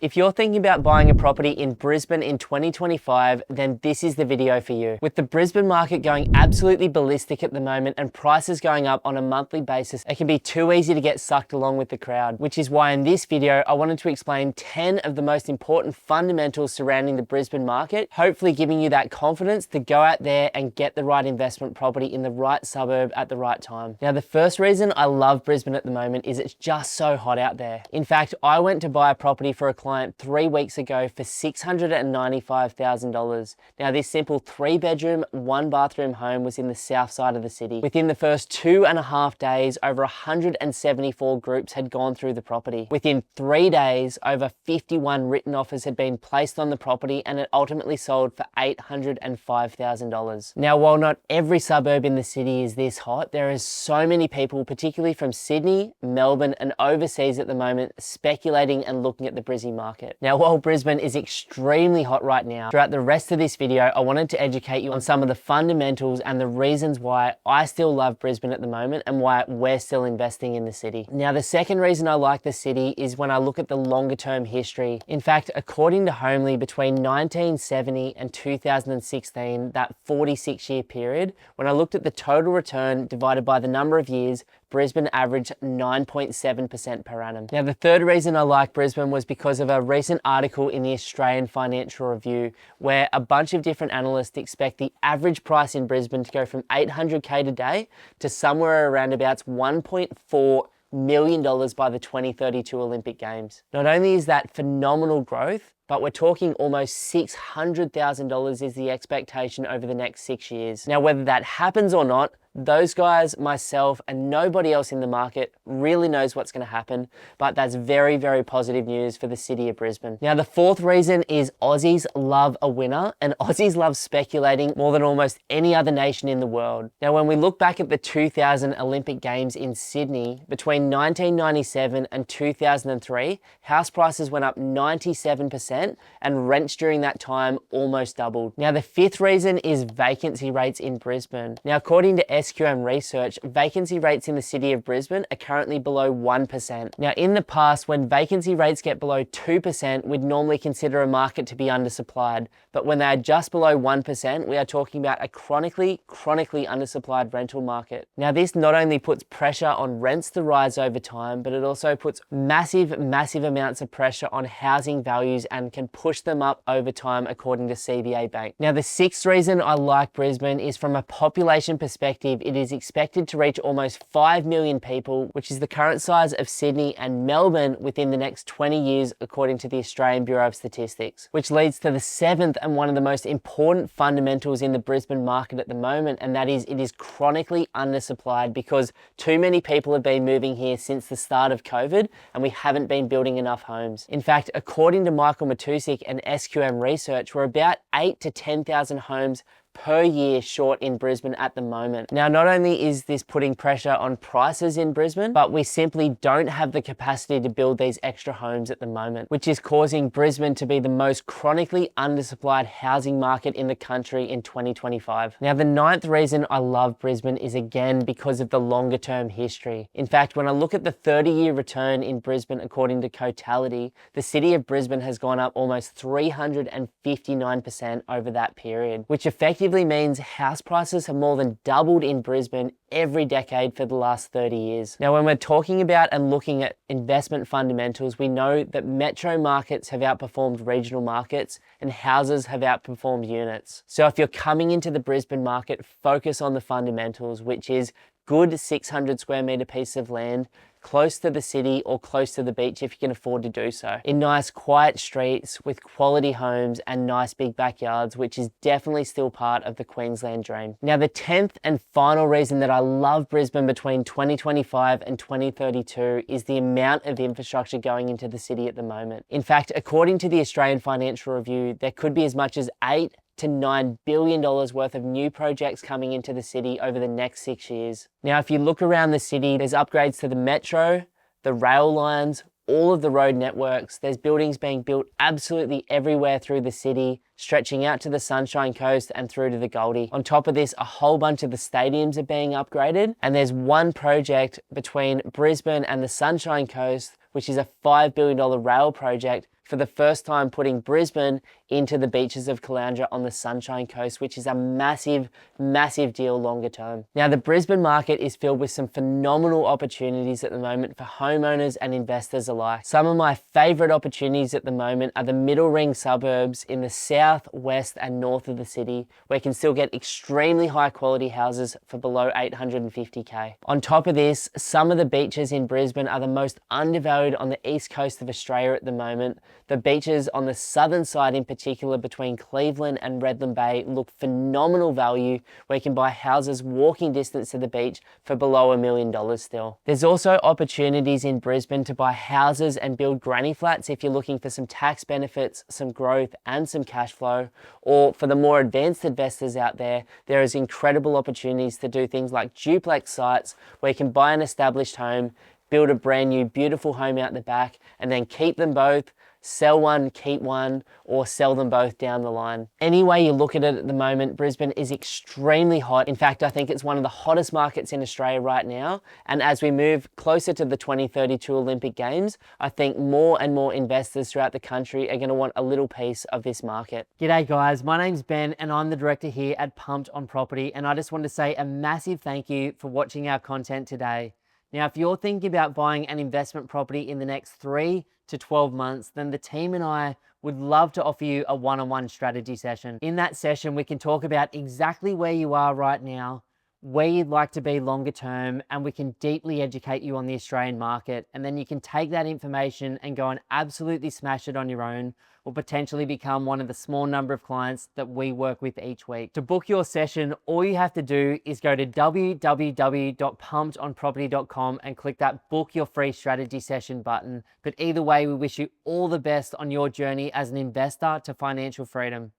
If you're thinking about buying a property in Brisbane in 2025, then this is the video for you. With the Brisbane market going absolutely ballistic at the moment and prices going up on a monthly basis, it can be too easy to get sucked along with the crowd, which is why in this video, I wanted to explain 10 of the most important fundamentals surrounding the Brisbane market, hopefully giving you that confidence to go out there and get the right investment property in the right suburb at the right time. Now, the first reason I love Brisbane at the moment is it's just so hot out there. In fact, I went to buy a property for a client 3 weeks ago for $695,000. Now, this simple 3-bedroom, 1-bathroom home was in the south side of the city. Within the first 2.5 days, over 174 groups had gone through the property. Within 3 days, over 51 written offers had been placed on the property and it ultimately sold for $805,000. Now, while not every suburb in the city is this hot, there are so many people, particularly from Sydney, Melbourne, and overseas at the moment, speculating and looking at the Brisbane market. Now, while Brisbane is extremely hot right now, throughout the rest of this video, I wanted to educate you on some of the fundamentals and the reasons why I still love Brisbane at the moment and why we're still investing in the city. Now, the second reason I like the city is when I look at the longer term history. In fact, according to Homely, between 1970 and 2016, that 46-year period, when I looked at the total return divided by the number of years, Brisbane averaged 9.7% per annum. Now, the third reason I like Brisbane was because of a recent article in the Australian Financial Review, where a bunch of different analysts expect the average price in Brisbane to go from $800K today to somewhere around about $1.4 million by the 2032 Olympic Games. Not only is that phenomenal growth, but we're talking almost $600,000 is the expectation over the next 6 years. Now, whether that happens or not, those guys, myself, and nobody else in the market really knows what's going to happen, but that's very, very positive news for the city of Brisbane. Now, the fourth reason is Aussies love a winner, and Aussies love speculating more than almost any other nation in the world. Now, when we look back at the 2000 Olympic Games in Sydney, between 1997 and 2003, house prices went up 97%, and rents during that time almost doubled. Now, the fifth reason is vacancy rates in Brisbane. Now, according to SQM Research, vacancy rates in the city of Brisbane are currently below 1%. Now, in the past, when vacancy rates get below 2%, we'd normally consider a market to be undersupplied. But when they are just below 1%, we are talking about a chronically undersupplied rental market. Now, this not only puts pressure on rents to rise over time, but it also puts massive amounts of pressure on housing values and can push them up over time, according to CBA Bank. Now, the sixth reason I like Brisbane is from a population perspective. It is expected to reach almost 5 million people, which is the current size of Sydney and Melbourne within the next 20 years, according to the Australian Bureau of Statistics, which leads to the seventh and one of the most important fundamentals in the Brisbane market at the moment, and that is it is chronically undersupplied because too many people have been moving here since the start of COVID, and we haven't been building enough homes. In fact, according to Michael Matusik and SQM Research, we're about 8,000 to 10,000 homes per year short in Brisbane at the moment. Now, not only is this putting pressure on prices in Brisbane, but we simply don't have the capacity to build these extra homes at the moment, which is causing Brisbane to be the most chronically undersupplied housing market in the country in 2025. Now, the ninth reason I love Brisbane is again because of the longer term history. In fact, when I look at the 30-year return in Brisbane, according to Cotality, the city of Brisbane has gone up almost 359% over that period, which effectively means house prices have more than doubled in Brisbane every decade for the last 30 years. Now, when we're talking about and looking at investment fundamentals, we know that metro markets have outperformed regional markets and houses have outperformed units. So if you're coming into the Brisbane market, focus on the fundamentals, which is good 600 square meter piece of land, close to the city or close to the beach if you can afford to do so, in nice quiet streets with quality homes and nice big backyards, which is definitely still part of the Queensland dream. Now, the 10th and final reason that I love Brisbane between 2025 and 2032 is the amount of infrastructure going into the city at the moment. In fact, according to the Australian Financial Review, there could be as much as $8 to $9 billion worth of new projects coming into the city over the next 6 years. Now, if you look around the city, there's upgrades to the metro, the rail lines, all of the road networks. There's buildings being built absolutely everywhere through the city, stretching out to the Sunshine Coast and through to the Goldie. On top of this, a whole bunch of the stadiums are being upgraded, and there's one project between Brisbane and the Sunshine Coast, which is a $5 billion rail project for the first time putting Brisbane into the beaches of Caloundra on the Sunshine Coast, which is a massive, massive deal longer term. Now, the Brisbane market is filled with some phenomenal opportunities at the moment for homeowners and investors alike. Some of my favorite opportunities at the moment are the middle ring suburbs in the south, west, and north of the city, where you can still get extremely high quality houses for below 850K. On top of this, some of the beaches in Brisbane are the most undervalued on the east coast of Australia at the moment. The beaches on the southern side in particular between Cleveland and Redland Bay look phenomenal value, where you can buy houses walking distance to the beach for below $1 million still. There's also opportunities in Brisbane to buy houses and build granny flats if you're looking for some tax benefits, some growth and some cash flow. Or for the more advanced investors out there, there is incredible opportunities to do things like duplex sites where you can buy an established home, build a brand new beautiful home out the back, and then keep them both, sell one, keep one, or sell them both down the line. Any way you look at it at the moment, Brisbane is extremely hot. In fact, I think it's one of the hottest markets in Australia right now. And as we move closer to the 2032 Olympic Games, I think more and more investors throughout the country are going to want a little piece of this market. G'day guys, my name's Ben and I'm the director here at Pumped on Property. And I just want to say a massive thank you for watching our content today. Now, if you're thinking about buying an investment property in the next 3 to 12 months, then the team and I would love to offer you a one-on-one strategy session. In that session, we can talk about exactly where you are right now, where you'd like to be longer term, and we can deeply educate you on the Australian market. And then you can take that information and go and absolutely smash it on your own, or potentially become one of the small number of clients that we work with each week. To book your session, all you have to do is go to www.pumpedonproperty.com and click that book your free strategy session button. But either way, we wish you all the best on your journey as an investor to financial freedom.